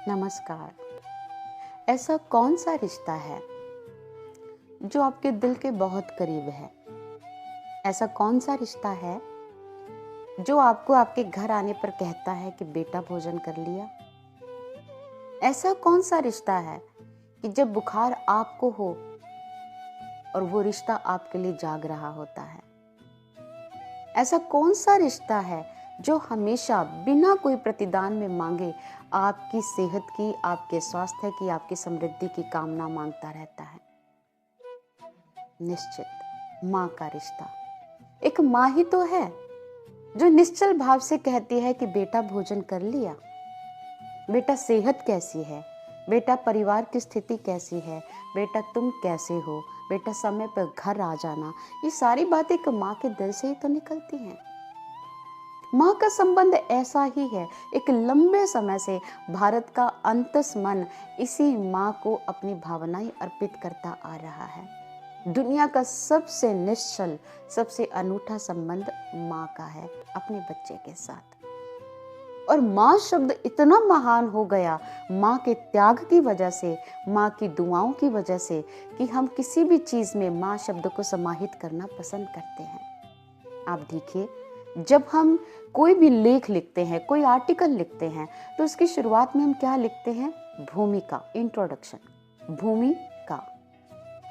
नमस्कार। ऐसा कौन सा रिश्ता है जो आपके दिल के बहुत करीब है? ऐसा कौन सा रिश्ता है जो आपको आपके घर आने पर कहता है कि बेटा भोजन कर लिया? ऐसा कौन सा रिश्ता है कि जब बुखार आपको हो और वो रिश्ता आपके लिए जाग रहा होता है? ऐसा कौन सा रिश्ता है जो हमेशा बिना कोई प्रतिदान में मांगे आपकी सेहत की, आपके स्वास्थ्य की, आपकी समृद्धि की कामना मांगता रहता है? निश्चित माँ का रिश्ता। एक माँ ही तो है जो निश्चल भाव से कहती है कि बेटा भोजन कर लिया, बेटा सेहत कैसी है, बेटा परिवार की स्थिति कैसी है, बेटा तुम कैसे हो, बेटा समय पर घर आ जाना। ये सारी बातें एक माँ के दिल से ही तो निकलती हैं। माँ का संबंध ऐसा ही है। एक लंबे समय से भारत का अंतस मन इसी माँ को अपनी भावनाएं अर्पित करता आ रहा है। दुनिया का सबसे निश्चल, सबसे अनूठा संबंध माँ का है अपने बच्चे के साथ। और माँ शब्द इतना महान हो गया माँ के त्याग की वजह से, माँ की दुआओं की वजह से, कि हम किसी भी चीज में माँ शब्द को समाहित करना पसंद करते हैं। आप देखिए, जब हम कोई भी लेख लिखते हैं, कोई आर्टिकल लिखते हैं, तो उसकी शुरुआत में हम क्या लिखते हैं? भूमिका, इंट्रोडक्शन, भूमिका।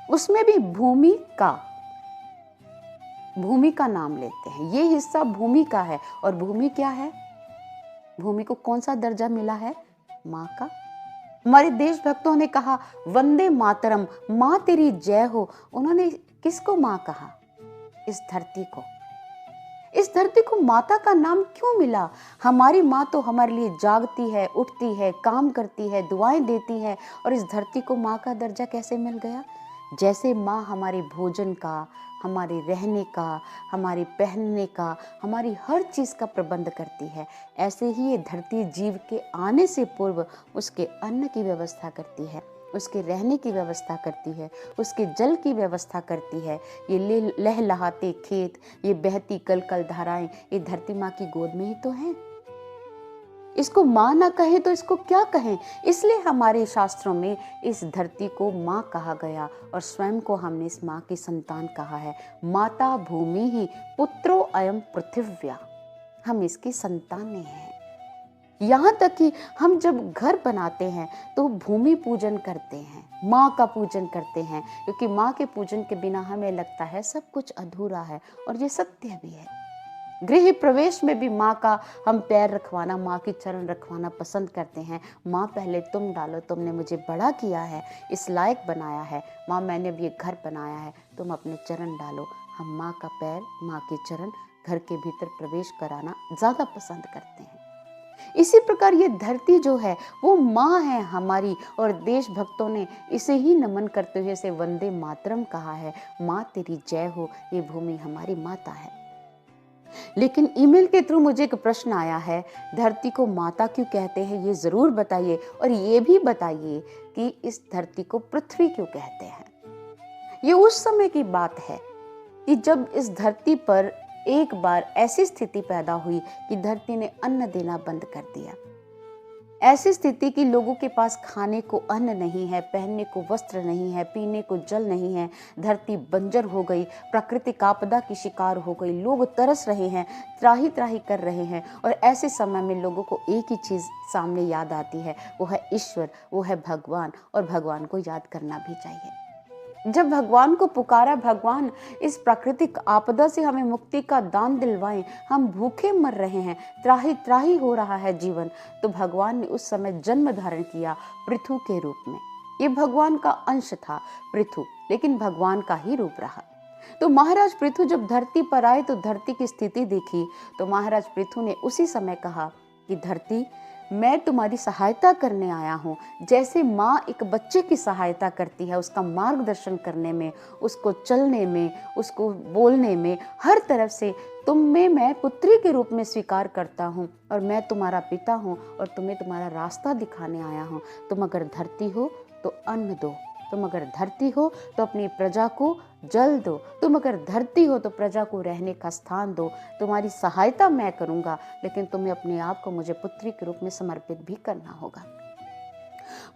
उसमें भी भूमि का नाम लेते हैं। ये हिस्सा भूमि का है। और भूमि क्या है? भूमि को कौन सा दर्जा मिला है? माँ का। हमारे देशभक्तों ने कहा वंदे मातरम, माँ तेरी जय हो। उन्होंने किसको माँ कहा? इस धरती को। इस धरती को माता का नाम क्यों मिला? हमारी माँ तो हमारे लिए जागती है, उठती है, काम करती है, दुआएं देती है। और इस धरती को माँ का दर्जा कैसे मिल गया? जैसे माँ हमारे भोजन का, हमारे रहने का, हमारे पहनने का, हमारी हर चीज का प्रबंध करती है, ऐसे ही ये धरती जीव के आने से पूर्व उसके अन्न की व्यवस्था करती है, उसके रहने की व्यवस्था करती है, उसके जल की व्यवस्था करती है। ये लहलहाते खेत, ये बहती कल कल धाराएं, ये धरती माँ की गोद में ही तो हैं। इसको माँ ना कहें तो इसको क्या कहें? इसलिए हमारे शास्त्रों में इस धरती को माँ कहा गया और स्वयं को हमने इस माँ की संतान कहा है। माता भूमि ही पुत्रो अयम पृथिव्या। हम इसकी संतानें हैं। यहाँ तक कि हम जब घर बनाते हैं तो भूमि पूजन करते हैं, माँ का पूजन करते हैं, क्योंकि माँ के पूजन के बिना हमें लगता है सब कुछ अधूरा है। और ये सत्य भी है। गृह प्रवेश में भी माँ का हम पैर रखवाना, माँ की चरण रखवाना पसंद करते हैं। माँ पहले तुम डालो, तुमने मुझे बड़ा किया है, इस लायक बनाया है। माँ मैंने अब ये घर बनाया है, तुम अपने चरण डालो। हम माँ का पैर, माँ के चरण घर के भीतर प्रवेश कराना ज़्यादा पसंद करते हैं। इसी प्रकार ये धरती जो है वो माँ है हमारी। और देशभक्तों ने इसे ही नमन करते हुए इसे वंदे मातरम कहा है। माँ तेरी जय हो, ये भूमि हमारी माता है। लेकिन ईमेल के थ्रू मुझे एक प्रश्न आया है, धरती को माता क्यों कहते हैं, ये जरूर बताइए। और ये भी बताइए कि इस धरती को पृथ्वी क्यों कहते हैं। ये उस समय की बात है कि जब इस धरती पर एक बार ऐसी स्थिति पैदा हुई कि धरती ने अन्न देना बंद कर दिया। ऐसी स्थिति कि लोगों के पास खाने को अन्न नहीं है, पहनने को वस्त्र नहीं है, पीने को जल नहीं है। धरती बंजर हो गई, प्राकृतिक आपदा की शिकार हो गई, लोग तरस रहे हैं, त्राही त्राही कर रहे हैं। और ऐसे समय में लोगों को एक ही चीज सामने याद आती है, वो है ईश्वर, वो है भगवान। और भगवान को याद करना भी चाहिए। जब भगवान को पुकारा, भगवान इस प्राकृतिक आपदा से हमें मुक्ति का दान दिलवाएं, हम भूखे मर रहे हैं, त्राही त्राही हो रहा है जीवन, तो भगवान ने उस समय जन्म धारण किया पृथु के रूप में। ये भगवान का अंश था पृथु, लेकिन भगवान का ही रूप रहा। तो महाराज पृथु जब धरती पर आए तो धरती की स्थिति देखी, तो महाराज पृथु ने उसी समय कहा कि धरती, मैं तुम्हारी सहायता करने आया हूँ। जैसे माँ एक बच्चे की सहायता करती है, उसका मार्गदर्शन करने में, उसको चलने में, उसको बोलने में, हर तरफ से तुम में मैं पुत्री के रूप में स्वीकार करता हूँ। और मैं तुम्हारा पिता हूँ और तुम्हें तुम्हारा रास्ता दिखाने आया हूँ। तुम अगर धरती हो तो अन्न दो, तुम अगर धरती हो तो अपनी प्रजा को जल दो, तुम अगर धरती हो तो प्रजा को रहने का स्थान दो। तुम्हारी सहायता मैं करूंगा, लेकिन तुम्हें अपने आप को मुझे पुत्री के रूप में समर्पित भी करना होगा।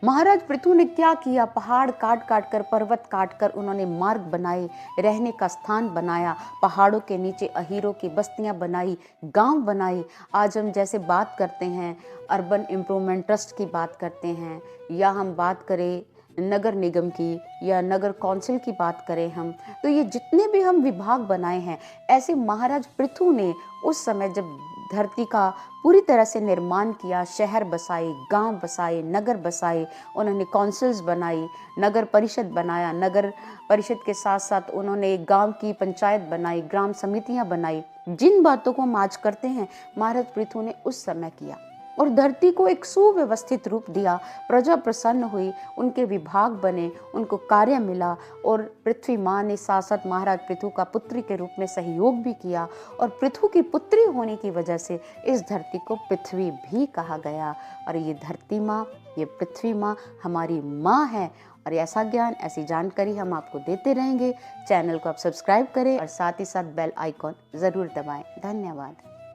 महाराज पृथु ने क्या किया, पहाड़ काट काट कर, पर्वत काट कर उन्होंने मार्ग बनाए, रहने का स्थान बनाया, पहाड़ों के नीचे अहीरों की बस्तियां बनाई, गांव बनाए। आज हम जैसे बात करते हैं अर्बन इम्प्रूवमेंट ट्रस्ट की बात करते हैं, या हम बात करें नगर निगम की या नगर कौंसिल की बात करें हम, तो ये जितने भी हम विभाग बनाए हैं, ऐसे महाराज पृथु ने उस समय जब धरती का पूरी तरह से निर्माण किया, शहर बसाए, गांव बसाए, नगर बसाए, उन्होंने कौंसिल्स बनाई, नगर परिषद बनाया, नगर परिषद के साथ साथ उन्होंने एक गांव की पंचायत बनाई, ग्राम समितियां बनाई। जिन बातों को हम आज करते हैं महाराज पृथु ने उस समय किया और धरती को एक सुव्यवस्थित रूप दिया। प्रजा प्रसन्न हुई, उनके विभाग बने, उनको कार्य मिला और पृथ्वी माँ ने साथ साथ महाराज पृथु का पुत्री के रूप में सहयोग भी किया और पृथु की पुत्री होने की वजह से इस धरती को पृथ्वी भी कहा गया। और ये धरती माँ, ये पृथ्वी माँ हमारी माँ है। और ऐसा ज्ञान, ऐसी जानकारी हम आपको देते रहेंगे। चैनल को आप सब्सक्राइब करें और साथ ही साथ बेल आइकॉन जरूर दबाएं। धन्यवाद।